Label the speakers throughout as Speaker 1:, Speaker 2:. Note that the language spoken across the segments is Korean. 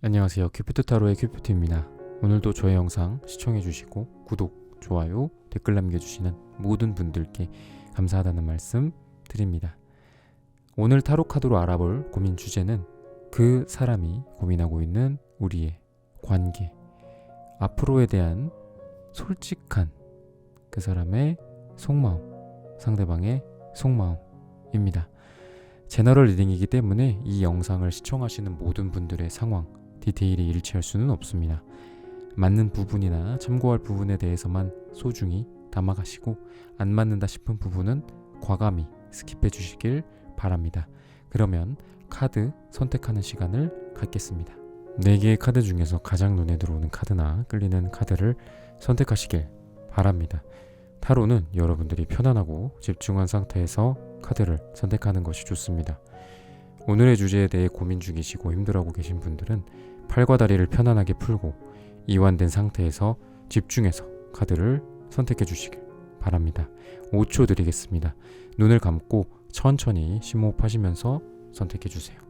Speaker 1: 안녕하세요. 큐피트타로의 큐피트입니다. 오늘도 저의 영상 시청해주시고 구독, 좋아요, 댓글 남겨주시는 모든 분들께 감사하다는 말씀 드립니다. 오늘 타로 카드로 알아볼 고민 주제는 그 사람이 고민하고 있는 우리의 관계, 앞으로에 대한 솔직한 그 사람의 속마음, 상대방의 속마음입니다. 제너럴 리딩이기 때문에 이 영상을 시청하시는 모든 분들의 상황, 디테일이 일치할 수는 없습니다. 맞는 부분이나 참고할 부분에 대해서만 소중히 담아가시고 안 맞는다 싶은 부분은 과감히 스킵해 주시길 바랍니다. 그러면 카드 선택하는 시간을 갖겠습니다. 4개의 카드 중에서 가장 눈에 들어오는 카드나 끌리는 카드를 선택하시길 바랍니다. 타로는 여러분들이 편안하고 집중한 상태에서 카드를 선택하는 것이 좋습니다. 오늘의 주제에 대해 고민 중이시고 힘들어하고 계신 분들은 팔과 다리를 편안하게 풀고 이완된 상태에서 집중해서 카드를 선택해 주시길 바랍니다. 5초 드리겠습니다. 눈을 감고 천천히 심호흡하시면서 선택해 주세요.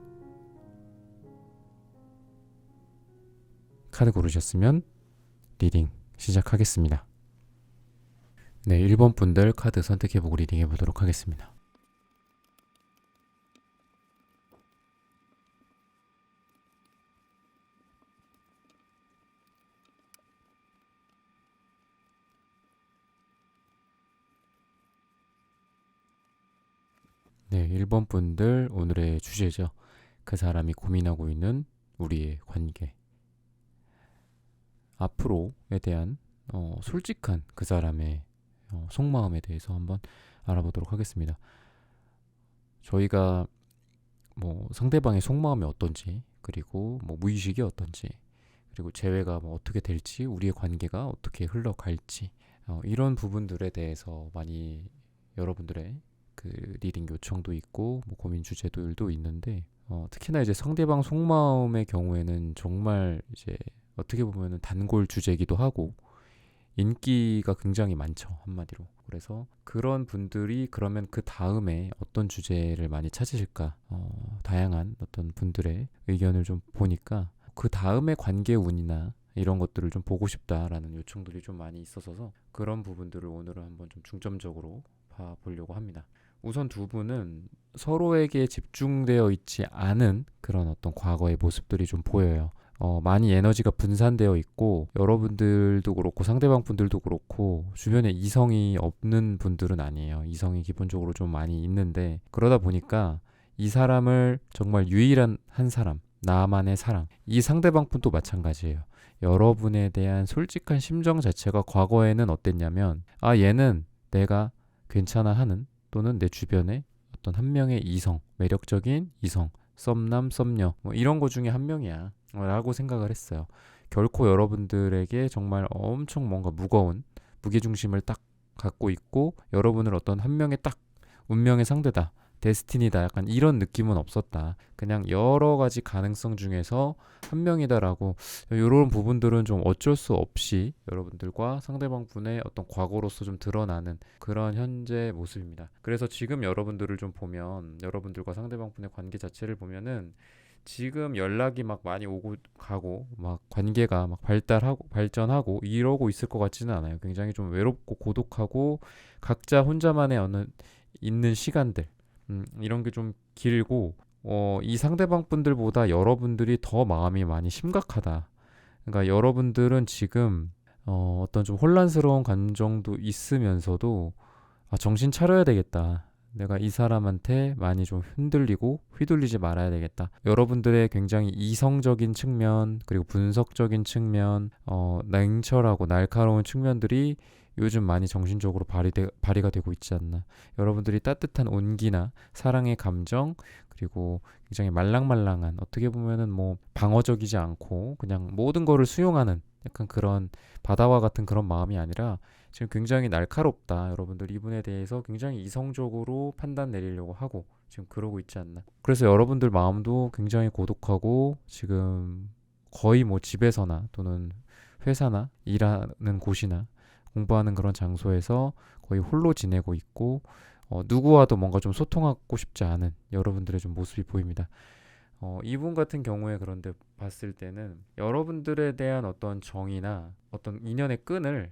Speaker 1: 카드 고르셨으면 리딩 시작하겠습니다. 네, 1번 분들 카드 선택해보고 리딩해 보도록 하겠습니다. 네, 1번 분들 오늘의 주제죠. 그 사람이 고민하고 있는 우리의 관계. 앞으로에 대한 솔직한 그 사람의 속마음에 대해서 한번 알아보도록 하겠습니다. 저희가 상대방의 속마음이 어떤지, 그리고 무의식이 어떤지, 그리고 재회가 어떻게 될지, 우리의 관계가 어떻게 흘러갈지, 이런 부분들에 대해서 많이 여러분들의 그 리딩 요청도 있고 고민 주제들도 있는데, 특히나 이제 상대방 속마음의 경우에는 정말 이제 어떻게 보면은 단골 주제이기도 하고 인기가 굉장히 많죠, 한마디로. 그래서 그런 분들이 그러면 그 다음에 어떤 주제를 많이 찾으실까, 다양한 어떤 분들의 의견을 좀 보니까 그 다음에 관계 운이나 이런 것들을 좀 보고 싶다라는 요청들이 좀 많이 있어서 그런 부분들을 오늘은 한번 좀 중점적으로 봐보려고 합니다. 우선 두 분은 서로에게 집중되어 있지 않은 그런 어떤 과거의 모습들이 좀 보여요. 많이 에너지가 분산되어 있고, 여러분들도 그렇고 상대방 분들도 그렇고 주변에 이성이 없는 분들은 아니에요. 이성이 기본적으로 좀 많이 있는데, 그러다 보니까 이 사람을 정말 유일한 한 사람, 나만의 사랑, 이 상대방 분도 마찬가지예요. 여러분에 대한 솔직한 심정 자체가 과거에는 어땠냐면, 얘는 내가 괜찮아 하는, 또는 내 주변에 어떤 한 명의 이성, 매력적인 이성, 썸남, 썸녀 이런 거 중에 한 명이야 라고 생각을 했어요. 결코 여러분들에게 정말 엄청 뭔가 무거운 무게중심을 딱 갖고 있고, 여러분을 어떤 한 명의 딱 운명의 상대다, 데스티니다, 약간 이런 느낌은 없었다. 그냥 여러 가지 가능성 중에서 한 명이다라고, 이런 부분들은 좀 어쩔 수 없이 여러분들과 상대방 분의 어떤 과거로서 좀 드러나는 그런 현재 모습입니다. 그래서 지금 여러분들을 좀 보면, 여러분들과 상대방 분의 관계 자체를 보면은 지금 연락이 많이 오고 가고 관계가 발전하고 이러고 있을 것 같지는 않아요. 굉장히 좀 외롭고 고독하고 각자 혼자만의 있는 시간들, 이런 게 좀 길고, 이 상대방 분들보다 여러분들이 더 마음이 많이 심각하다. 그러니까 여러분들은 지금 어떤 좀 혼란스러운 감정도 있으면서도 정신 차려야 되겠다. 내가 이 사람한테 많이 좀 흔들리고 휘둘리지 말아야 되겠다. 여러분들의 굉장히 이성적인 측면, 그리고 분석적인 측면, 냉철하고 날카로운 측면들이 요즘 많이 정신적으로 발휘가 되고 있지 않나. 여러분들이 따뜻한 온기나 사랑의 감정, 그리고 굉장히 말랑말랑한, 어떻게 보면은 방어적이지 않고 그냥 모든 거를 수용하는 약간 그런 바다와 같은 그런 마음이 아니라 지금 굉장히 날카롭다. 여러분들 이분에 대해서 굉장히 이성적으로 판단 내리려고 하고 지금 그러고 있지 않나. 그래서 여러분들 마음도 굉장히 고독하고, 지금 거의 집에서나 또는 회사나 일하는 곳이나 공부하는 그런 장소에서 거의 홀로 지내고 있고, 누구와도 뭔가 좀 소통하고 싶지 않은 여러분들의 좀 모습이 보입니다. 이분 같은 경우에 그런데 봤을 때는 여러분들에 대한 어떤 정이나 어떤 인연의 끈을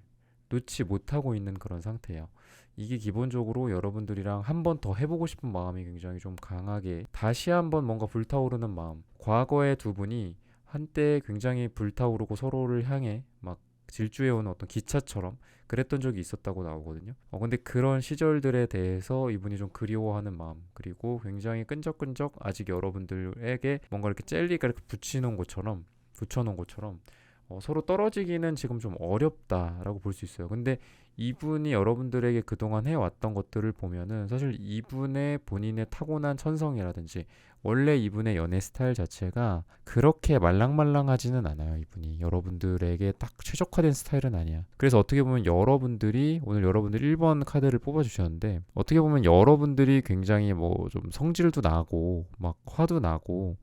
Speaker 1: 놓지 못하고 있는 그런 상태예요. 이게 기본적으로 여러분들이랑 한 번 더 해보고 싶은 마음이 굉장히 좀 강하게 다시 한번 뭔가 불타오르는 마음. 과거의 두 분이 한때 굉장히 불타오르고 서로를 향해 막 질주해온 어떤 기차처럼 그랬던 적이 있었다고 나오거든요. 근데 그런 시절들에 대해서 이분이 좀 그리워하는 마음, 그리고 굉장히 끈적끈적 아직 여러분들에게 뭔가 이렇게 젤리가 이렇게 붙여놓은 것처럼 서로 떨어지기는 지금 좀 어렵다라고 볼 수 있어요. 근데 이분이 여러분들에게 그동안 해왔던 것들을 보면은 사실 이분의 본인의 타고난 천성이라든지 원래 이분의 연애 스타일 자체가 그렇게 말랑말랑하지는 않아요. 이분이 여러분들에게 딱 최적화된 스타일은 아니야. 그래서 어떻게 보면 여러분들이 오늘 여러분들 1번 카드를 뽑아주셨는데 어떻게 보면 여러분들이 굉장히 뭐 좀 성질도 나고 막 화도 나고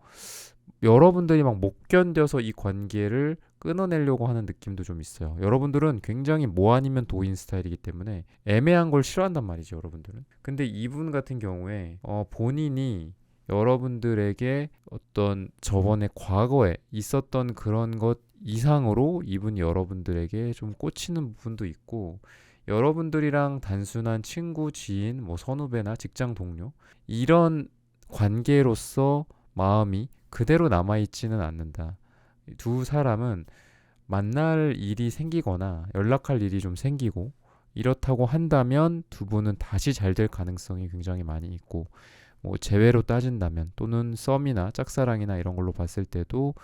Speaker 1: 여러분들이 막 못 견뎌서 이 관계를 끊어내려고 하는 느낌도 좀 있어요. 여러분들은 굉장히 뭐 아니면 도인 스타일이기 때문에 애매한 걸 싫어한단 말이죠, 여러분들은. 근데 이분 같은 경우에 본인이 여러분들에게 어떤 저번에 과거에 있었던 그런 것 이상으로 이분이 여러분들에게 좀 꽂히는 부분도 있고 여러분들이랑 단순한 친구, 지인, 뭐 선후배나 직장 동료 이런 관계로서 마음이 그대로 남아있지는 않는다. 두 사람은 만날 일이 생기거나 연락할 일이 좀 생기고 이렇다고 한다면 두 분은 다시 잘 될 가능성이 굉장히 많이 있고 뭐 재회로 따진다면 또는 썸이나 짝사랑이나 이런 걸로 봤을 때도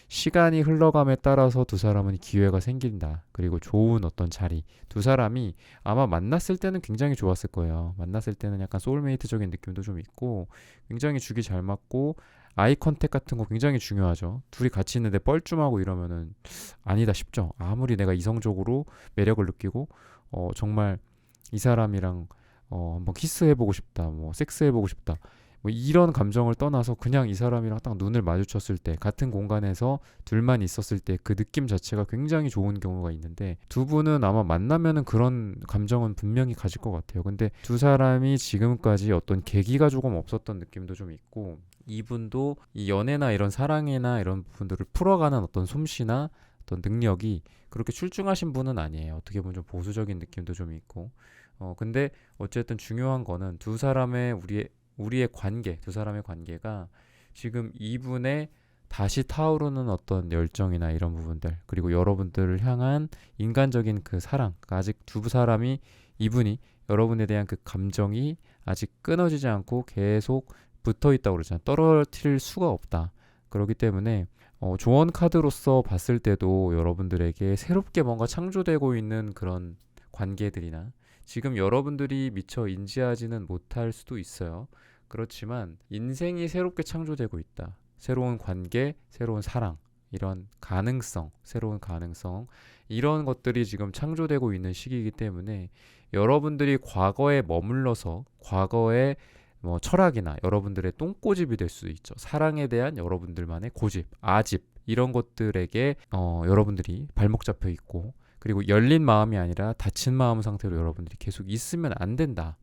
Speaker 1: 시간이 흘러감에 따라서 두 사람은 기회가 생긴다. 그리고 좋은 어떤 자리. 두 사람이 아마 만났을 때는 굉장히 좋았을 거예요. 만났을 때는 약간 소울메이트적인 느낌도 좀 있고 굉장히 죽이 잘 맞고 아이 컨택 같은 거 굉장히 중요하죠. 둘이 같이 있는데 뻘쭘하고 이러면은 아니다 싶죠. 아무리 내가 이성적으로 매력을 느끼고 정말 이 사람이랑 한번 키스해보고 싶다, 뭐 섹스해보고 싶다, 뭐 이런 감정을 떠나서 그냥 이 사람이랑 딱 눈을 마주쳤을 때 같은 공간에서 둘만 있었을 때 그 느낌 자체가 굉장히 좋은 경우가 있는데 두 분은 아마 만나면은 그런 감정은 분명히 가질 것 같아요. 근데 두 사람이 지금까지 어떤 계기가 조금 없었던 느낌도 좀 있고 이분도 이 연애나 이런 사랑이나 이런 부분들을 풀어가는 어떤 솜씨나 어떤 능력이 그렇게 출중하신 분은 아니에요. 어떻게 보면 좀 보수적인 느낌도 좀 있고 근데 어쨌든 중요한 거는 두 사람의 우리의 관계, 두 사람의 관계가 지금 이분의 다시 타오르는 어떤 열정이나 이런 부분들, 그리고 여러분들을 향한 인간적인 그 사랑, 그러니까 아직 두 사람이 이분이 여러분에 대한 그 감정이 아직 끊어지지 않고 계속 붙어 있다고 그러잖아요. 떨어뜨릴 수가 없다. 그렇기 때문에 조언 카드로서 봤을 때도 여러분들에게 새롭게 뭔가 창조되고 있는 그런 관계들이나 지금 여러분들이 미처 인지하지는 못할 수도 있어요. 그렇지만 인생이 새롭게 창조되고 있다. 새로운 관계, 새로운 사랑, 이런 가능성, 새로운 가능성, 이런 것들이 지금 창조되고 있는 시기이기 때문에 여러분들이 과거에 머물러서 과거의 뭐 철학이나 여러분들의 똥꼬집이 될 수도 있죠. 사랑에 대한 여러분들만의 고집, 아집 이런 것들에게 여러분들이 발목 잡혀 있고 그리고 열린 마음이 아니라 닫힌 마음 상태로 여러분들이 계속 있으면 안 된다.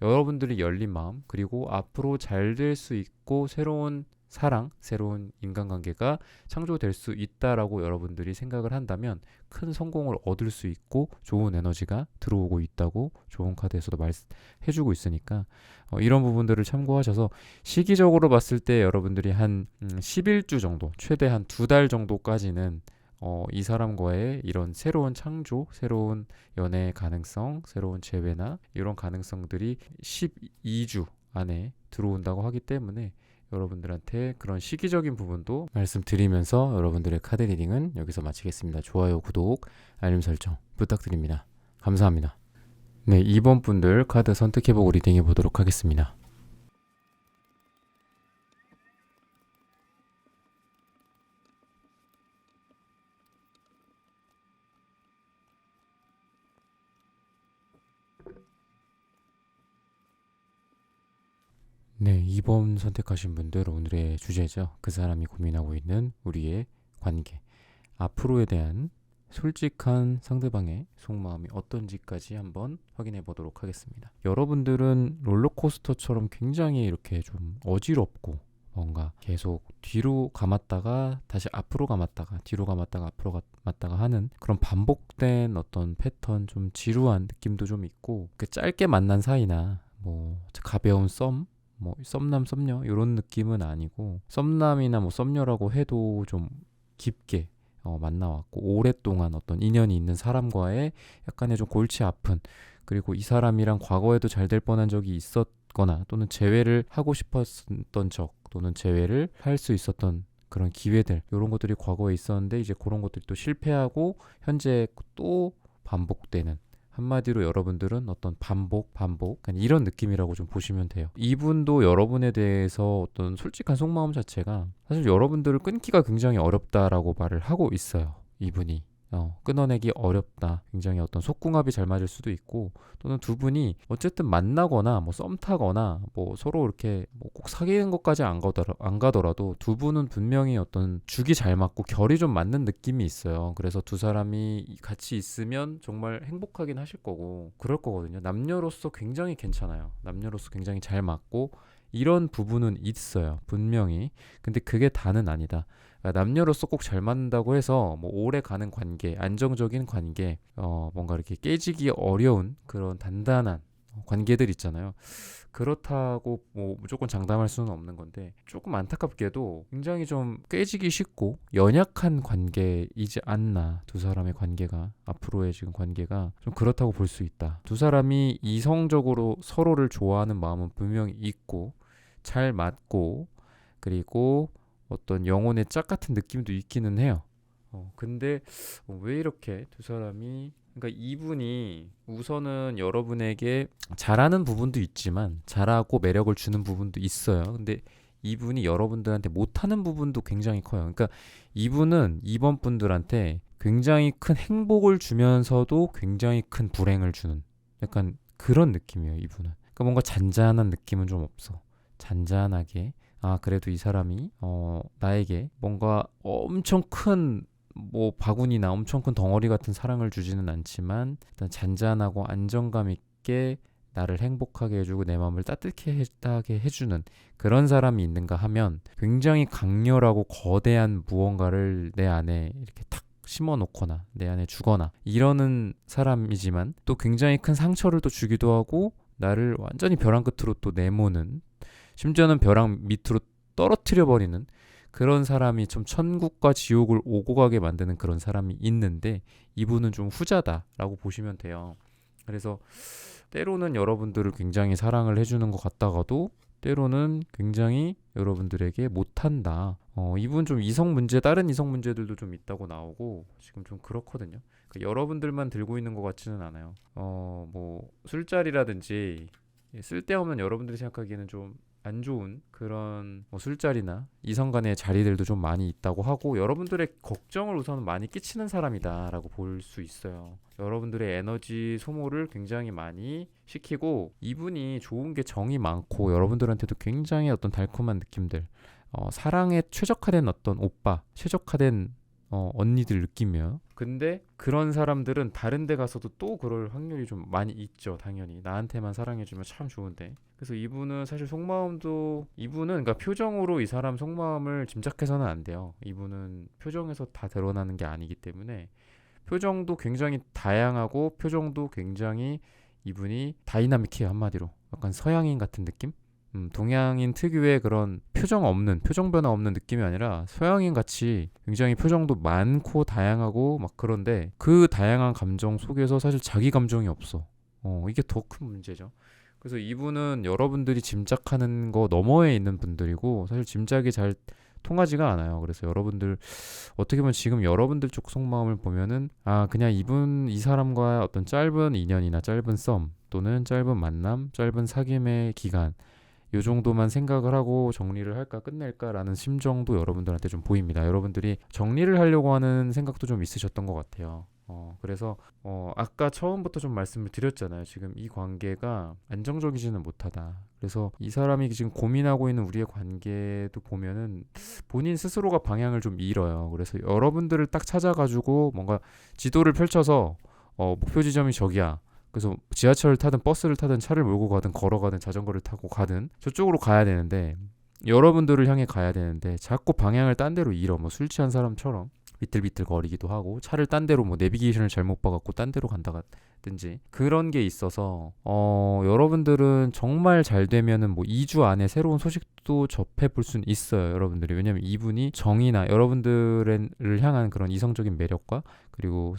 Speaker 1: 여러분들이 열린 마음 그리고 앞으로 잘 될 수 있고 새로운 사랑, 새로운 인간관계가 창조될 수 있다라고 여러분들이 생각을 한다면 큰 성공을 얻을 수 있고 좋은 에너지가 들어오고 있다고 좋은 카드에서도 말해주고 있으니까 이런 부분들을 참고하셔서 시기적으로 봤을 때 여러분들이 한 11주 정도, 최대 한 2달 정도까지는 이 사람과의 이런 새로운 창조, 새로운 연애의 가능성, 새로운 재회나 이런 가능성들이 12주 안에 들어온다고 하기 때문에 여러분들한테 그런 시기적인 부분도 말씀드리면서 여러분들의 카드 리딩은 여기서 마치겠습니다. 좋아요, 구독, 알림 설정 부탁드립니다. 감사합니다. 네, 2번 분들 카드 선택해보고 리딩해 보도록 하겠습니다. 네, 2번 선택하신 분들 오늘의 주제죠. 그 사람이 고민하고 있는 우리의 관계. 앞으로에 대한 솔직한 상대방의 속마음이 어떤지까지 한번 확인해 보도록 하겠습니다. 여러분들은 롤러코스터처럼 굉장히 이렇게 좀 어지럽고 뭔가 계속 뒤로 감았다가 다시 앞으로 감았다가 뒤로 감았다가 앞으로 감았다가 하는 그런 반복된 어떤 패턴, 좀 지루한 느낌도 좀 있고, 그 짧게 만난 사이나 뭐 가벼운 썸, 뭐 썸남 썸녀 이런 느낌은 아니고, 썸남이나 뭐 썸녀라고 해도 좀 깊게 만나왔고 오랫동안 어떤 인연이 있는 사람과의 약간의 좀 골치 아픈, 그리고 이 사람이랑 과거에도 잘 될 뻔한 적이 있었거나 또는 재회를 하고 싶었던 적, 또는 재회를 할 수 있었던 그런 기회들, 이런 것들이 과거에 있었는데 이제 그런 것들이 또 실패하고 현재 또 반복되는, 한마디로 여러분들은 어떤 반복 이런 느낌이라고 좀 보시면 돼요. 이분도 여러분에 대해서 어떤 솔직한 속마음 자체가 사실 여러분들을 끊기가 굉장히 어렵다라고 말을 하고 있어요. 이분이 끊어내기 어렵다, 굉장히 어떤 속궁합이 잘 맞을 수도 있고, 또는 두 분이 어쨌든 만나거나 뭐 썸 타거나 뭐 서로 이렇게 뭐 꼭 사귀는 것까지 안 가더라도 두 분은 분명히 어떤 죽이 잘 맞고 결이 좀 맞는 느낌이 있어요. 그래서 두 사람이 같이 있으면 정말 행복하긴 하실 거고 그럴 거거든요. 남녀로서 굉장히 괜찮아요. 남녀로서 굉장히 잘 맞고 이런 부분은 있어요, 분명히. 근데 그게 다는 아니다. 남녀로서 꼭 잘 맞는다고 해서 뭐 오래 가는 관계, 안정적인 관계, 뭔가 이렇게 깨지기 어려운 그런 단단한 관계들 있잖아요. 그렇다고 뭐 무조건 장담할 수는 없는 건데, 조금 안타깝게도 굉장히 좀 깨지기 쉽고 연약한 관계이지 않나, 두 사람의 관계가, 앞으로의 지금 관계가 좀 그렇다고 볼 수 있다. 두 사람이 이성적으로 서로를 좋아하는 마음은 분명히 있고 잘 맞고, 그리고 어떤 영혼의 짝 같은 느낌도 있기는 해요. 근데 왜 이렇게 두 사람이, 그러니까 이분이 우선은 여러분에게 잘하는 부분도 있지만 잘하고 매력을 주는 부분도 있어요. 근데 이분이 여러분들한테 못하는 부분도 굉장히 커요. 그러니까 이분은 이번 분들한테 굉장히 큰 행복을 주면서도 굉장히 큰 불행을 주는 약간 그런 느낌이에요, 이분은. 그러니까 뭔가 잔잔한 느낌은 좀 없어. 잔잔하게, 그래도 이 사람이 나에게 뭔가 엄청 큰 뭐 바구니나 엄청 큰 덩어리 같은 사랑을 주지는 않지만 일단 잔잔하고 안정감 있게 나를 행복하게 해주고 내 마음을 따뜻하게 해주는 그런 사람이 있는가 하면, 굉장히 강렬하고 거대한 무언가를 내 안에 이렇게 탁 심어놓거나 내 안에 주거나 이러는 사람이지만, 또 굉장히 큰 상처를 또 주기도 하고 나를 완전히 벼랑 끝으로 또 내모는, 심지어는 벼랑 밑으로 떨어뜨려 버리는 그런 사람이, 좀 천국과 지옥을 오고 가게 만드는 그런 사람이 있는데, 이분은 좀 후자다라고 보시면 돼요. 그래서 때로는 여러분들을 굉장히 사랑을 해주는 것 같다가도 때로는 굉장히 여러분들에게 못한다. 이분 좀 이성 문제, 다른 이성 문제들도 좀 있다고 나오고 지금 좀 그렇거든요. 그러니까 여러분들만 들고 있는 것 같지는 않아요. 뭐 술자리라든지 쓸데없는, 여러분들이 생각하기에는 좀 안 좋은 그런 뭐 술자리나 이성 간의 자리들도 좀 많이 있다고 하고, 여러분들의 걱정을 우선 많이 끼치는 사람이다라고 볼 수 있어요. 여러분들의 에너지 소모를 굉장히 많이 시키고, 이분이 좋은 게 정이 많고 여러분들한테도 굉장히 어떤 달콤한 느낌들, 사랑에 최적화된 어떤 오빠, 최적화된 언니들 느낌이에요. 근데 그런 사람들은 다른 데 가서도 또 그럴 확률이 좀 많이 있죠. 당연히 나한테만 사랑해주면 참 좋은데. 그래서 이분은 사실 속마음도, 이분은 그러니까 표정으로 이 사람 속마음을 짐작해서는 안 돼요. 이분은 표정에서 다 드러나는 게 아니기 때문에, 표정도 굉장히 다양하고 표정도 굉장히, 이분이 다이나믹해요. 한마디로 약간 서양인 같은 느낌? 동양인 특유의 그런 표정 변화 없는 느낌이 아니라 서양인 같이 굉장히 표정도 많고 다양하고 막, 그런데 그 다양한 감정 속에서 사실 자기 감정이 없어. 이게 더 큰 문제죠. 그래서 이분은 여러분들이 짐작하는 거 너머에 있는 분들이고, 사실 짐작이 잘 통하지가 않아요. 그래서 여러분들, 어떻게 보면 지금 여러분들 쪽 속마음을 보면은, 그냥 이 사람과 어떤 짧은 인연이나 짧은 썸, 또는 짧은 만남, 짧은 사귐의 기간, 요 정도만 생각을 하고 정리를 할까 끝낼까라는 심정도 여러분들한테 좀 보입니다. 여러분들이 정리를 하려고 하는 생각도 좀 있으셨던 것 같아요. 그래서 아까 처음부터 좀 말씀을 드렸잖아요. 지금 이 관계가 안정적이지는 못하다. 그래서 이 사람이 지금 고민하고 있는 우리의 관계도 보면은 본인 스스로가 방향을 좀 잃어요. 그래서 여러분들을 딱 찾아가지고 뭔가 지도를 펼쳐서 목표 지점이 저기야, 그래서 지하철을 타든 버스를 타든 차를 몰고 가든 걸어가든 자전거를 타고 가든 저쪽으로 가야 되는데, 여러분들을 향해 가야 되는데 자꾸 방향을 딴 데로 잃어. 뭐 술 취한 사람처럼 비틀비틀 거리기도 하고 차를 딴 데로 뭐 내비게이션을 잘못 봐갖고 딴 데로 간다든지 그런 게 있어서 여러분들은 정말 잘 되면은 뭐 2주 안에 새로운 소식도 접해볼 수는 있어요. 여러분들이. 왜냐면 이분이 정이나 여러분들을 향한 그런 이성적인 매력과 그리고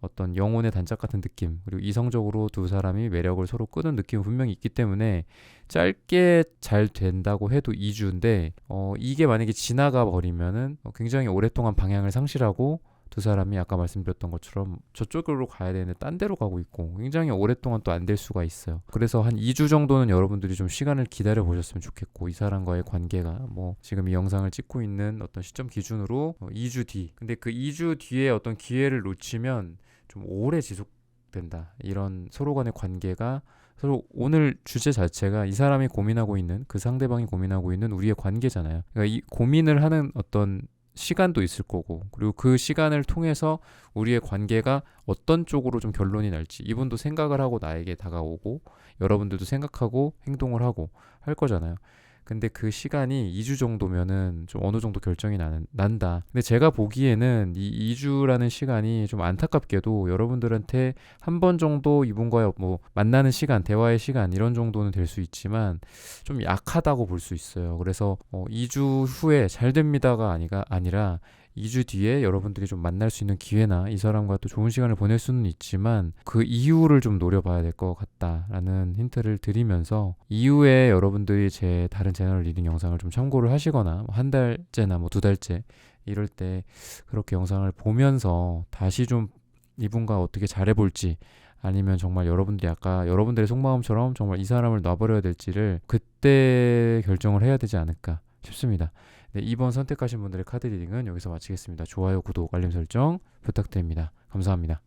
Speaker 1: 어떤 영혼의 단짝 같은 느낌 그리고 이성적으로 두 사람이 매력을 서로 끄는 느낌은 분명히 있기 때문에 짧게 잘 된다고 해도 2주인데 이게 만약에 지나가 버리면은 굉장히 오랫동안 방향을 상실하고 두 사람이 아까 말씀드렸던 것처럼 저쪽으로 가야 되는데 딴 데로 가고 있고 굉장히 오랫동안 또 안 될 수가 있어요. 그래서 한 2주 정도는 여러분들이 좀 시간을 기다려 보셨으면 좋겠고 이 사람과의 관계가 뭐 지금 이 영상을 찍고 있는 어떤 시점 기준으로 2주 뒤 근데 그 2주 뒤에 어떤 기회를 놓치면 좀 오래 지속된다. 이런 서로 간의 관계가 서로 오늘 주제 자체가 이 사람이 고민하고 있는 그 상대방이 고민하고 있는 우리의 관계잖아요. 그러니까 이 고민을 하는 어떤 시간도 있을 거고 그리고 그 시간을 통해서 우리의 관계가 어떤 쪽으로 좀 결론이 날지 이분도 생각을 하고 나에게 다가오고 여러분들도 생각하고 행동을 하고 할 거잖아요. 근데 그 시간이 2주 정도면은 좀 어느 정도 결정이 난다. 근데 제가 보기에는 이 2주라는 시간이 좀 안타깝게도 여러분들한테 한 번 정도 이분과의 뭐 만나는 시간, 대화의 시간 이런 정도는 될 수 있지만 좀 약하다고 볼 수 있어요. 그래서 2주 후에 잘 됩니다가 아니라 2주 뒤에 여러분들이 좀 만날 수 있는 기회나 이 사람과 또 좋은 시간을 보낼 수는 있지만 그 이후를 좀 노려봐야 될 것 같다라는 힌트를 드리면서 이후에 여러분들이 제 다른 채널 리딩 영상을 좀 참고를 하시거나 한 달째나 뭐 2달째 이럴 때 그렇게 영상을 보면서 다시 좀 이분과 어떻게 잘해볼지 아니면 정말 여러분들이 아까 여러분들의 속마음처럼 정말 이 사람을 놔버려야 될지를 그때 결정을 해야 되지 않을까 싶습니다. 네, 이번 선택하신 분들의 카드 리딩은 여기서 마치겠습니다. 좋아요, 구독, 알림 설정 부탁드립니다. 감사합니다.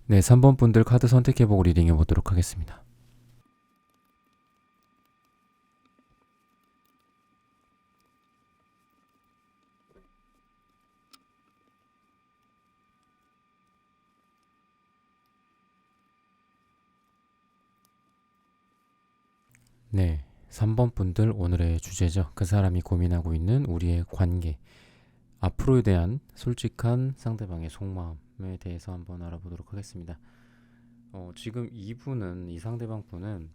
Speaker 1: 네, 3번 분들 카드 선택해보고 리딩해 보도록 하겠습니다. 네, 3번 분들 오늘의 주제죠. 그 사람이 고민하고 있는 우리의 관계. 앞으로에 대한 솔직한 상대방의 속마음에 대해서 한번 알아보도록 하겠습니다. 지금 이 상대방 분은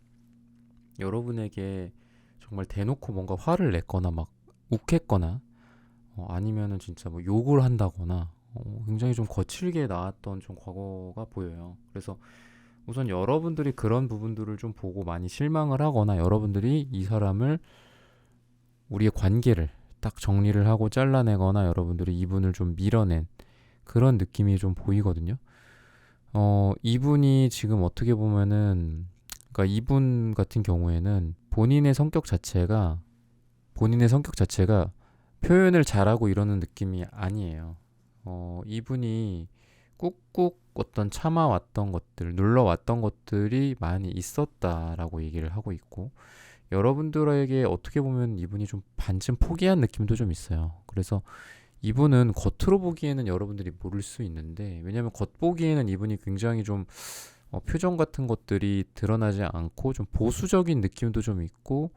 Speaker 1: 여러분에게 정말 대놓고 뭔가 화를 냈거나 막 욱했거나 아니면은 진짜 뭐 욕을 한다거나 굉장히 좀 거칠게 나왔던 좀 과거가 보여요. 그래서 우선 여러분들이 그런 부분들을 좀 보고 많이 실망을 하거나 여러분들이 이 사람을 우리의 관계를 딱 정리를 하고 잘라내거나 여러분들이 이분을 좀 밀어낸 그런 느낌이 좀 보이거든요. 이분이 지금 어떻게 보면은 그러니까 이분 같은 경우에는 본인의 성격 자체가 표현을 잘하고 이러는 느낌이 아니에요. 이분이 꾹꾹 어떤 참아왔던 것들, 눌러왔던 것들이 많이 있었다라고 얘기를 하고 있고, 여러분들에게 어떻게 보면 이분이 좀 반쯤 포기한 느낌도 좀 있어요. 그래서 이분은 겉으로 보기에는 여러분들이 모를 수 있는데, 왜냐면 겉보기에는 이분이 굉장히 좀 표정 같은 것들이 드러나지 않고 좀 보수적인 느낌도 좀 있고,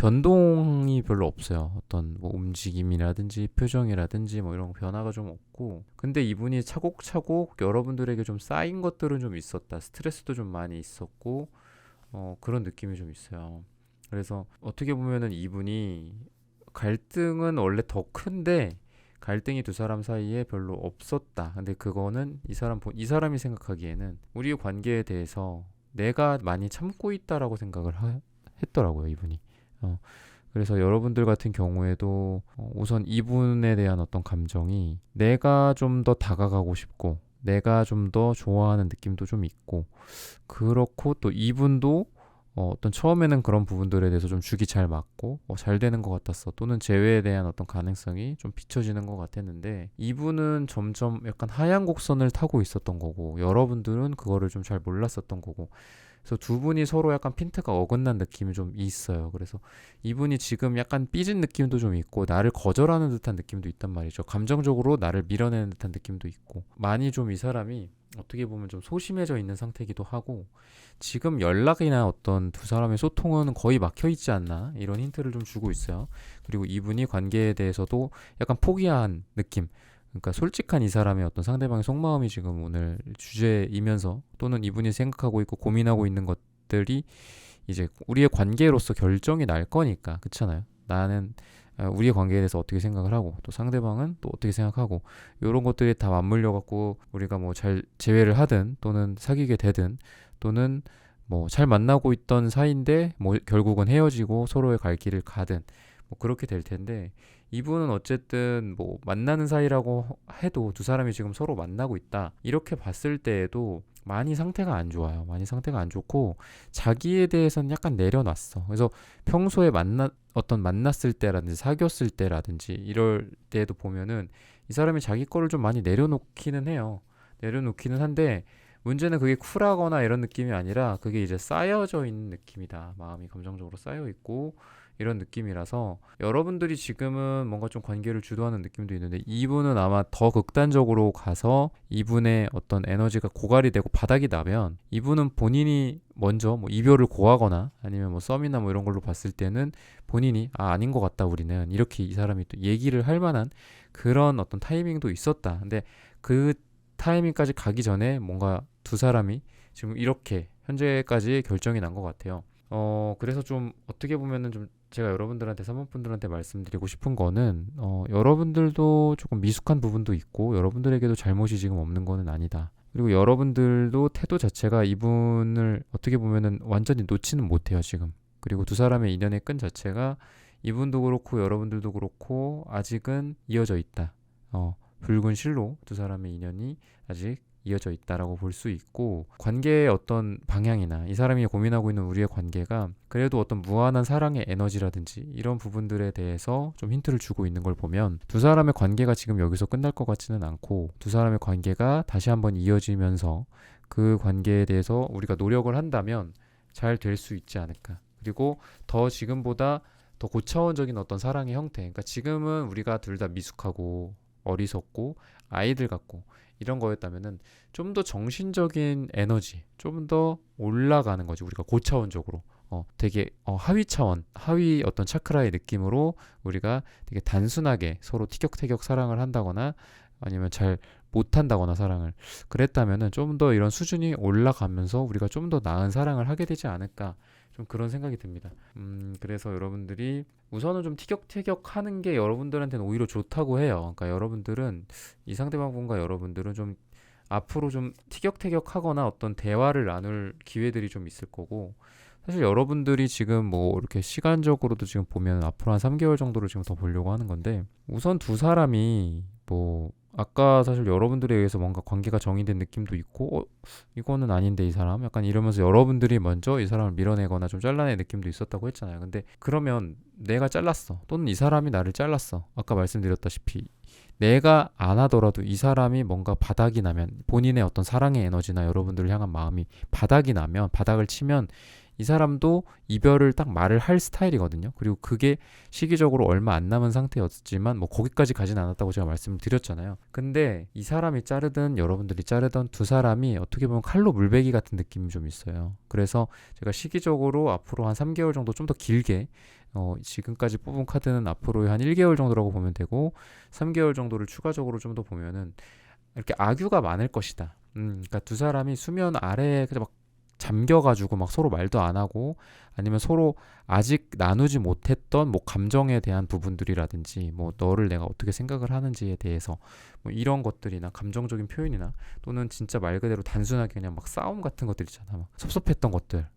Speaker 1: 변동이 별로 없어요. 어떤 뭐 움직임이라든지 표정이라든지 뭐 이런 변화가 좀 없고 근데 이분이 차곡차곡 여러분들에게 좀 쌓인 것들은 좀 있었다. 스트레스도 좀 많이 있었고 그런 느낌이 좀 있어요. 그래서 어떻게 보면은 이분이 갈등은 원래 더 큰데 갈등이 두 사람 사이에 별로 없었다. 근데 그거는 이 사람이 생각하기에는 우리의 관계에 대해서 내가 많이 참고 있다라고 생각을 했더라고요, 이분이. 그래서 여러분들 같은 경우에도 우선 이분에 대한 어떤 감정이 내가 좀 더 다가가고 싶고 내가 좀 더 좋아하는 느낌도 좀 있고 그렇고 또 이분도 어떤 처음에는 그런 부분들에 대해서 좀 죽이 잘 맞고 잘 되는 것 같았어 또는 재회에 대한 어떤 가능성이 좀 비춰지는 것 같았는데 이분은 점점 약간 하얀 곡선을 타고 있었던 거고 여러분들은 그거를 좀 잘 몰랐었던 거고 그래서 두 분이 서로 약간 핀트가 어긋난 느낌이 좀 있어요. 그래서 이분이 지금 약간 삐진 느낌도 좀 있고 나를 거절하는 듯한 느낌도 있단 말이죠. 감정적으로 나를 밀어내는 듯한 느낌도 있고 많이 좀 이 사람이 어떻게 보면 좀 소심해져 있는 상태이기도 하고 지금 연락이나 어떤 두 사람의 소통은 거의 막혀 있지 않나 이런 힌트를 좀 주고 있어요. 그리고 이분이 관계에 대해서도 약간 포기한 느낌. 그러니까 솔직한 이 사람의 어떤 상대방의 속마음이 지금 오늘 주제이면서 또는 이분이 생각하고 있고 고민하고 있는 것들이 이제 우리의 관계로서 결정이 날 거니까 그렇잖아요. 나는 우리의 관계에 대해서 어떻게 생각을 하고 또 상대방은 또 어떻게 생각하고 이런 것들이 다 맞물려 갖고 우리가 뭐 잘 재회를 하든 또는 사귀게 되든 또는 뭐 잘 만나고 있던 사이인데 뭐 결국은 헤어지고 서로의 갈 길을 가든 뭐 그렇게 될 텐데 이분은 어쨌든 뭐 만나는 사이라고 해도 두 사람이 지금 서로 만나고 있다 이렇게 봤을 때에도 많이 상태가 안 좋아요. 많이 상태가 안 좋고 자기에 대해서는 약간 내려놨어. 그래서 평소에 어떤 만났을 때라든지 사귀었을 때라든지 이럴 때도 보면은 이 사람이 자기 거를 좀 많이 내려놓기는 해요. 내려놓기는 한데 문제는 그게 쿨하거나 이런 느낌이 아니라 그게 이제 쌓여져 있는 느낌이다. 마음이 감정적으로 쌓여 있고 이런 느낌이라서 여러분들이 지금은 뭔가 좀 관계를 주도하는 느낌도 있는데 이분은 아마 더 극단적으로 가서 이분의 어떤 에너지가 고갈이 되고 바닥이 나면 이분은 본인이 먼저 뭐 이별을 고하거나 아니면 뭐 썸이나 뭐 이런 걸로 봤을 때는 본인이 아닌 것 같다 우리는 이렇게 이 사람이 또 얘기를 할 만한 그런 어떤 타이밍도 있었다. 근데 그 타이밍까지 가기 전에 뭔가 두 사람이 지금 이렇게 현재까지 결정이 난 것 같아요. 그래서 좀 어떻게 보면은 좀 제가 여러분들한테 사모분들한테 말씀드리고 싶은 거는 여러분들도 조금 미숙한 부분도 있고 여러분들에게도 잘못이 지금 없는 거는 아니다. 그리고 여러분들도 태도 자체가 이분을 어떻게 보면은 완전히 놓지는 못해요 지금. 그리고 두 사람의 인연의 끈 자체가 이분도 그렇고 여러분들도 그렇고 아직은 이어져 있다. 붉은 실로 두 사람의 인연이 아직 이어져 있다라고 볼 수 있고 관계의 어떤 방향이나 이 사람이 고민하고 있는 우리의 관계가 그래도 어떤 무한한 사랑의 에너지라든지 이런 부분들에 대해서 좀 힌트를 주고 있는 걸 보면 두 사람의 관계가 지금 여기서 끝날 것 같지는 않고 두 사람의 관계가 다시 한번 이어지면서 그 관계에 대해서 우리가 노력을 한다면 잘 될 수 있지 않을까. 그리고 더 지금보다 더 고차원적인 어떤 사랑의 형태. 그러니까 지금은 우리가 둘 다 미숙하고 어리석고 아이들 같고 이런 거였다면은 좀 더 정신적인 에너지, 좀 더 올라가는 거지. 우리가 고차원적으로. 되게 하위 차원, 하위 어떤 차크라의 느낌으로 우리가 되게 단순하게 서로 티격태격 사랑을 한다거나 아니면 잘 못한다거나 사랑을 그랬다면은 좀 더 이런 수준이 올라가면서 우리가 좀 더 나은 사랑을 하게 되지 않을까 좀 그런 생각이 듭니다. 그래서 여러분들이 우선은 좀 티격태격 하는 게 여러분들한테는 오히려 좋다고 해요. 그러니까 여러분들은 이 상대방분과 여러분들은 좀 앞으로 좀 티격태격 하거나 어떤 대화를 나눌 기회들이 좀 있을 거고 사실 여러분들이 지금 뭐 이렇게 시간적으로도 지금 보면 앞으로 한 3개월 정도를 지금 더 보려고 하는 건데 우선 두 사람이 뭐 아까 사실 여러분들에 의해서 뭔가 관계가 정의된 느낌도 있고 이거는 아닌데 이 사람 약간 이러면서 여러분들이 먼저 이 사람을 밀어내거나 좀 잘라낸 느낌도 있었다고 했잖아요. 근데 그러면 내가 잘랐어 또는 이 사람이 나를 잘랐어 아까 말씀드렸다시피 내가 안 하더라도 이 사람이 뭔가 바닥이 나면 본인의 어떤 사랑의 에너지나 여러분들을 향한 마음이 바닥이 나면 바닥을 치면 이 사람도 이별을 딱 말을 할 스타일이거든요. 그리고 그게 시기적으로 얼마 안 남은 상태였지만 뭐 거기까지 가진 않았다고 제가 말씀을 드렸잖아요. 근데 이 사람이 자르든 여러분들이 자르던 두 사람이 어떻게 보면 칼로 물베기 같은 느낌이 좀 있어요. 그래서 제가 시기적으로 앞으로 한 3개월 정도 좀 더 길게 지금까지 뽑은 카드는 앞으로 한 1개월 정도라고 보면 되고 3개월 정도를 추가적으로 좀 더 보면은 이렇게 악유가 많을 것이다. 그러니까 두 사람이 수면 아래에 막 잠겨가지고 막 서로 말도 안 하고 아니면 서로 아직 나누지 못했던 뭐 감정에 대한 부분들이라든지 뭐 너를 내가 어떻게 생각을 하는지에 대해서 뭐 이런 것들이나 감정적인 표현이나 또는 진짜 말 그대로 단순하게 그냥 막 싸움 같은 것들 있잖아. 막 섭섭했던 것들,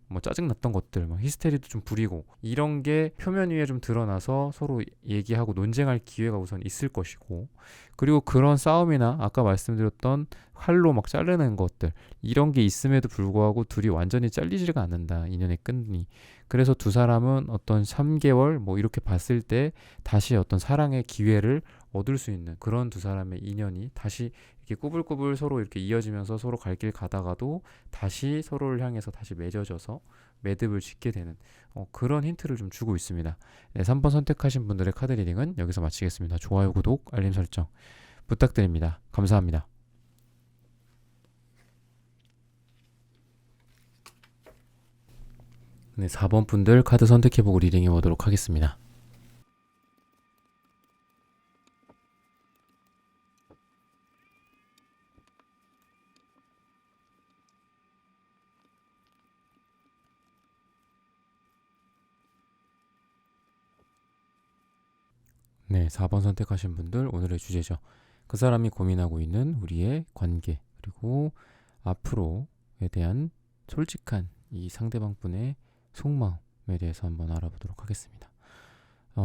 Speaker 1: 뭐 짜증났던 것들, 막 히스테리도 좀 부리고 이런 게 표면 위에 좀 드러나서 서로 얘기하고 논쟁할 기회가 우선 있을 것이고, 그리고 그런 싸움이나 아까 말씀드렸던 활로 막 자르는 것들 이런 게 있음에도 불구하고 둘이 완전히 잘리지가 않는다, 인연의 끈이. 그래서 두 사람은 어떤 3개월 뭐 이렇게 봤을 때 다시 어떤 사랑의 기회를 얻을 수 있는 그런 두 사람의 인연이 다시 이렇게 꾸불꾸불 서로 이렇게 이어지면서 서로 갈 길 가다가도 다시 서로를 향해서 다시 맺어져서 매듭을 짓게 되는 그런 힌트를 좀 주고 있습니다. 네, 3번 선택하신 분들의 카드 리딩은 여기서 마치겠습니다. 좋아요, 구독, 알림 설정 부탁드립니다. 감사합니다. 네, 4번 분들 카드 선택해보고 리딩해 보도록 하겠습니다. 네, 4번 선택하신 분들 오늘의 주제죠. 그 사람이 고민하고 있는 우리의 관계, 그리고 앞으로에 대한 솔직한 이 상대방 분의 속마음에 대해서 한번 알아보도록 하겠습니다.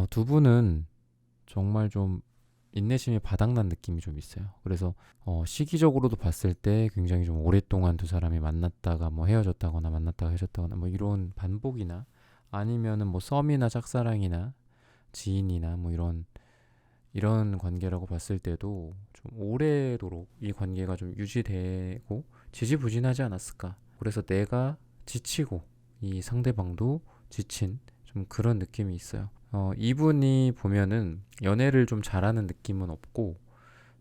Speaker 1: 두 분은 정말 좀 인내심이 바닥난 느낌이 좀 있어요. 그래서 시기적으로도 봤을 때 굉장히 좀 오랫동안 두 사람이 만났다가 뭐 헤어졌다거나 만났다가 헤어졌다거나 뭐 이런 반복이나 아니면은 뭐 썸이나 짝사랑이나 지인이나 뭐 이런 관계라고 봤을 때도 좀 오래도록 이 관계가 좀 유지되고 지지부진하지 않았을까. 그래서 내가 지치고 이 상대방도 지친 좀 그런 느낌이 있어요. 이분이 보면은 연애를 좀 잘하는 느낌은 없고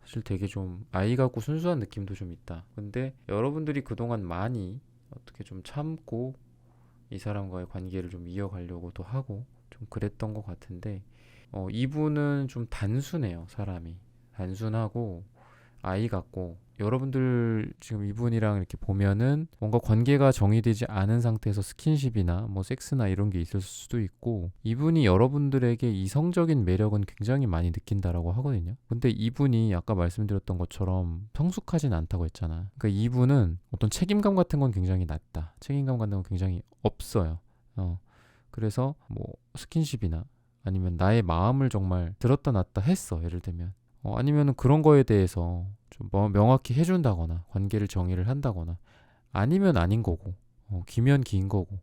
Speaker 1: 사실 되게 좀 아이 같고 순수한 느낌도 좀 있다. 근데 여러분들이 그동안 많이 어떻게 좀 참고 이 사람과의 관계를 좀 이어가려고도 하고 좀 그랬던 것 같은데, 이분은 좀 단순해요. 사람이 단순하고 아이 같고, 여러분들 지금 이분이랑 이렇게 보면은 뭔가 관계가 정의되지 않은 상태에서 스킨십이나 뭐 섹스나 이런 게 있을 수도 있고, 이분이 여러분들에게 이성적인 매력은 굉장히 많이 느낀다라고 하거든요. 근데 이분이 아까 말씀드렸던 것처럼 성숙하진 않다고 했잖아. 그러니까 이분은 어떤 책임감 같은 건 굉장히 낮다, 책임감 같은 건 굉장히 없어요. 그래서 뭐 스킨십이나 아니면 나의 마음을 정말 들었다 놨다 했어, 예를 들면. 아니면은 그런 거에 대해서 좀 명확히 해준다거나 관계를 정의를 한다거나, 아니면 아닌 거고, 기면 기인 거고,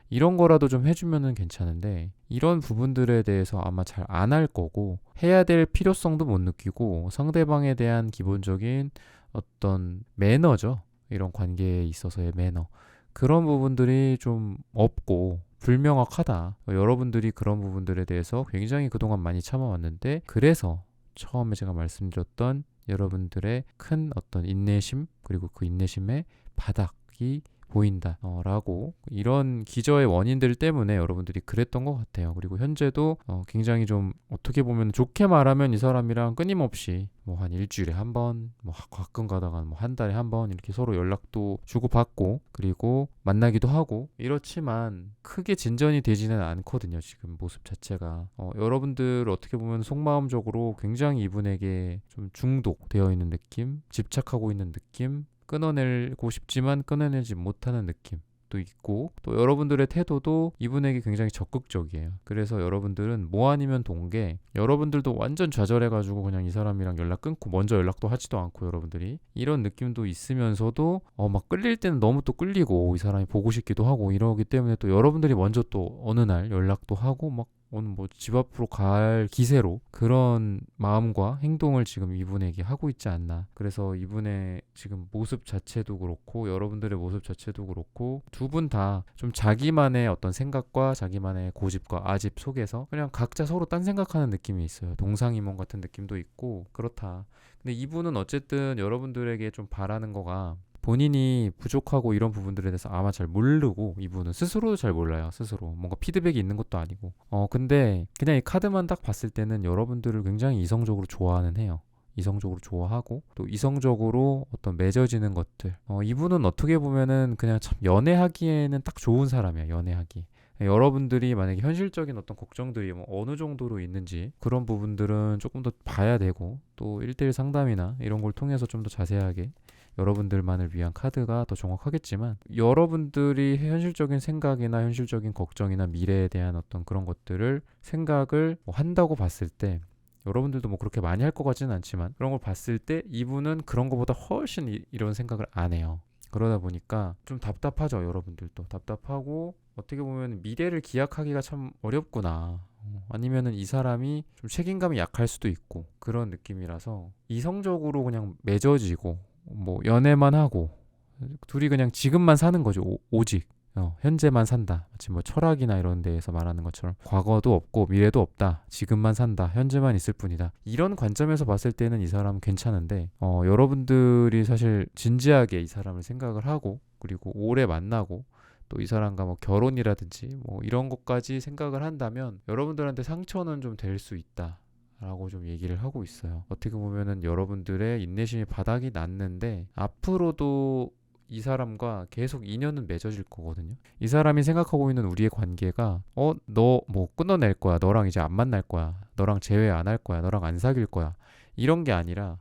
Speaker 1: 이런 거라도 좀 해주면은 괜찮은데, 이런 부분들에 대해서 아마 잘 안 할 거고 해야 될 필요성도 못 느끼고, 상대방에 대한 기본적인 어떤 매너죠, 이런 관계에 있어서의 매너, 그런 부분들이 좀 없고 불명확하다. 여러분들이 그런 부분들에 대해서 굉장히 그동안 많이 참아왔는데, 그래서 처음에 제가 말씀드렸던 여러분들의 큰 어떤 인내심, 그리고 그 인내심의 바닥이 보인다 라고, 이런 기저의 원인들 때문에 여러분들이 그랬던 것 같아요. 그리고 현재도 굉장히 좀 어떻게 보면 좋게 말하면 이 사람이랑 끊임없이 뭐 한 일주일에 한 번, 뭐 가끔 가다가 뭐 한 달에 한 번 이렇게 서로 연락도 주고받고 그리고 만나기도 하고 이렇지만 크게 진전이 되지는 않거든요. 지금 모습 자체가 여러분들 어떻게 보면 속마음적으로 굉장히 이분에게 좀 중독되어 있는 느낌, 집착하고 있는 느낌, 끊어내고 싶지만 끊어내지 못하는 느낌도 있고, 또 여러분들의 태도도 이분에게 굉장히 적극적이에요. 그래서 여러분들은 뭐 아니면 동게, 여러분들도 완전 좌절해가지고 그냥 이 사람이랑 연락 끊고 먼저 연락도 하지도 않고, 여러분들이 이런 느낌도 있으면서도 막 끌릴 때는 너무 또 끌리고 이 사람이 보고 싶기도 하고 이러기 때문에 또 여러분들이 먼저 또 어느 날 연락도 하고 막 오늘 뭐 집 앞으로 갈 기세로 그런 마음과 행동을 지금 이분에게 하고 있지 않나. 그래서 이분의 지금 모습 자체도 그렇고 여러분들의 모습 자체도 그렇고 두 분 다 좀 자기만의 어떤 생각과 자기만의 고집과 아집 속에서 그냥 각자 서로 딴 생각하는 느낌이 있어요. 동상이몽 같은 느낌도 있고 그렇다. 근데 이분은 어쨌든 여러분들에게 좀 바라는 거가, 본인이 부족하고 이런 부분들에 대해서 아마 잘 모르고, 이분은 스스로도 잘 몰라요. 스스로 뭔가 피드백이 있는 것도 아니고 근데 그냥 이 카드만 딱 봤을 때는 여러분들을 굉장히 이성적으로 좋아하는 해요. 이성적으로 좋아하고 또 이성적으로 어떤 맺어지는 것들, 이분은 어떻게 보면은 그냥 참 연애하기에는 딱 좋은 사람이야. 연애하기, 여러분들이 만약에 현실적인 어떤 걱정들이 뭐 어느 정도로 있는지 그런 부분들은 조금 더 봐야 되고, 또 1대1 상담이나 이런 걸 통해서 좀 더 자세하게 여러분들만을 위한 카드가 더 정확하겠지만, 여러분들이 현실적인 생각이나 현실적인 걱정이나 미래에 대한 어떤 그런 것들을 생각을 뭐 한다고 봤을 때, 여러분들도 뭐 그렇게 많이 할 것 같지는 않지만 그런 걸 봤을 때 이분은 그런 것보다 훨씬 이런 생각을 안 해요. 그러다 보니까 좀 답답하죠. 여러분들도 답답하고, 어떻게 보면 미래를 기약하기가 참 어렵구나. 아니면은 이 사람이 좀 책임감이 약할 수도 있고, 그런 느낌이라서 이성적으로 그냥 맺어지고 뭐 연애만 하고 둘이 그냥 지금만 사는 거죠. 오직 현재만 산다. 마치 뭐 철학이나 이런 데에서 말하는 것처럼 과거도 없고 미래도 없다. 지금만 산다. 현재만 있을 뿐이다. 이런 관점에서 봤을 때는 이 사람은 괜찮은데, 여러분들이 사실 진지하게 이 사람을 생각을 하고, 그리고 오래 만나고 또 이 사람과 뭐 결혼이라든지 뭐 이런 것까지 생각을 한다면 여러분들한테 상처는 좀 될 수 있다 라고 좀 얘기를 하고 있어요. 어떻게 보면은 여러분들의 인내심이 바닥이 났는데 앞으로도 이 사람과 계속 인연은 맺어질 거거든요. 이 사람이 생각하고 있는 우리의 관계가 너 뭐 끊어낼 거야. 너랑 이제 안 만날 거야. 너랑 재회 안 할 거야. 너랑 안 사귈 거야. 이런 게 아니라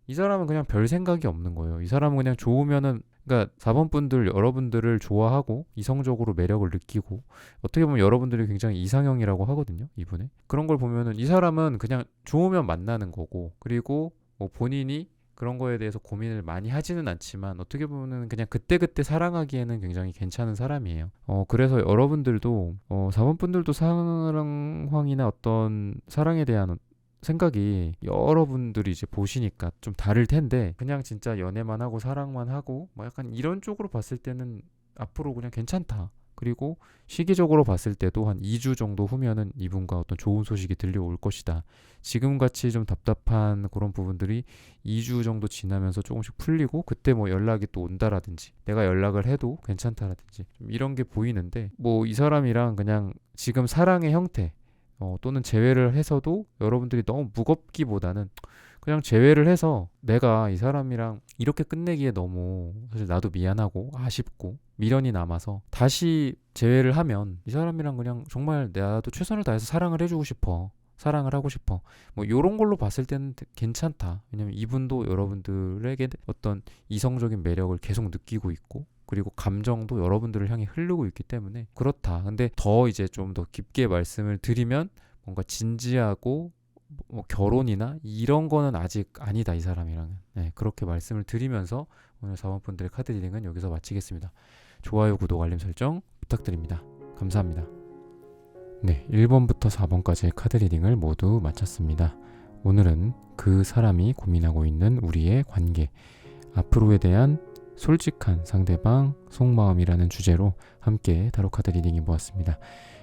Speaker 1: 이 사람은 그냥 별 생각이 없는 거예요. 이 사람은 그냥 좋으면은, 그러니까 4번 분들 여러분들을 좋아하고 이성적으로 매력을 느끼고, 어떻게 보면 여러분들이 굉장히 이상형이라고 하거든요. 이분의 그런 걸 보면은 이 사람은 그냥 좋으면 만나는 거고, 그리고 뭐 본인이 그런 거에 대해서 고민을 많이 하지는 않지만 어떻게 보면은 그냥 그때그때 사랑하기에는 굉장히 괜찮은 사람이에요. 그래서 여러분들도 4번 분들도 사랑황이나 어떤 사랑에 대한 생각이 여러분들이 이제 보시니까 좀 다를 텐데, 그냥 진짜 연애만 하고 사랑만 하고 뭐 약간 이런 쪽으로 봤을 때는 앞으로 그냥 괜찮다. 그리고 시기적으로 봤을 때도 한 2주 정도 후면은 이분과 어떤 좋은 소식이 들려올 것이다. 지금같이 좀 답답한 그런 부분들이 2주 정도 지나면서 조금씩 풀리고, 그때 뭐 연락이 또 온다라든지 내가 연락을 해도 괜찮다라든지 좀 이런 게 보이는데, 뭐 이 사람이랑 그냥 지금 사랑의 형태 또는 재회를 해서도 여러분들이 너무 무겁기보다는 그냥 재회를 해서 내가 이 사람이랑 이렇게 끝내기에 너무 사실 나도 미안하고 아쉽고 미련이 남아서 다시 재회를 하면 이 사람이랑 그냥 정말 나도 최선을 다해서 사랑을 해주고 싶어. 사랑을 하고 싶어. 뭐 요런 걸로 봤을 때는 괜찮다. 왜냐면 이분도 여러분들에게 어떤 이성적인 매력을 계속 느끼고 있고, 그리고 감정도 여러분들을 향해 흐르고 있기 때문에 그렇다. 근데 더 이제 좀 더 깊게 말씀을 드리면 뭔가 진지하고 뭐 결혼이나 이런 거는 아직 아니다, 이 사람이랑은. 네, 그렇게 말씀을 드리면서 오늘 4번 분들의 카드 리딩은 여기서 마치겠습니다. 좋아요, 구독, 알림 설정 부탁드립니다. 감사합니다. 네, 1번부터 4번까지의 카드 리딩을 모두 마쳤습니다. 오늘은 그 사람이 고민하고 있는 우리의 관계, 앞으로에 대한 솔직한 상대방 속마음이라는 주제로 함께 타로 카드 리딩이 모았습니다.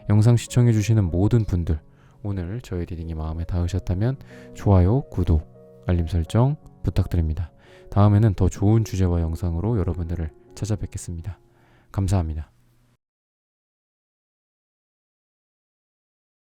Speaker 1: 영상 시청해주시는 모든 분들, 오늘 저희 리딩이 마음에 닿으셨다면 좋아요, 구독, 알림 설정 부탁드립니다. 다음에는 더 좋은 주제와 영상으로 여러분들을 찾아뵙겠습니다. 감사합니다.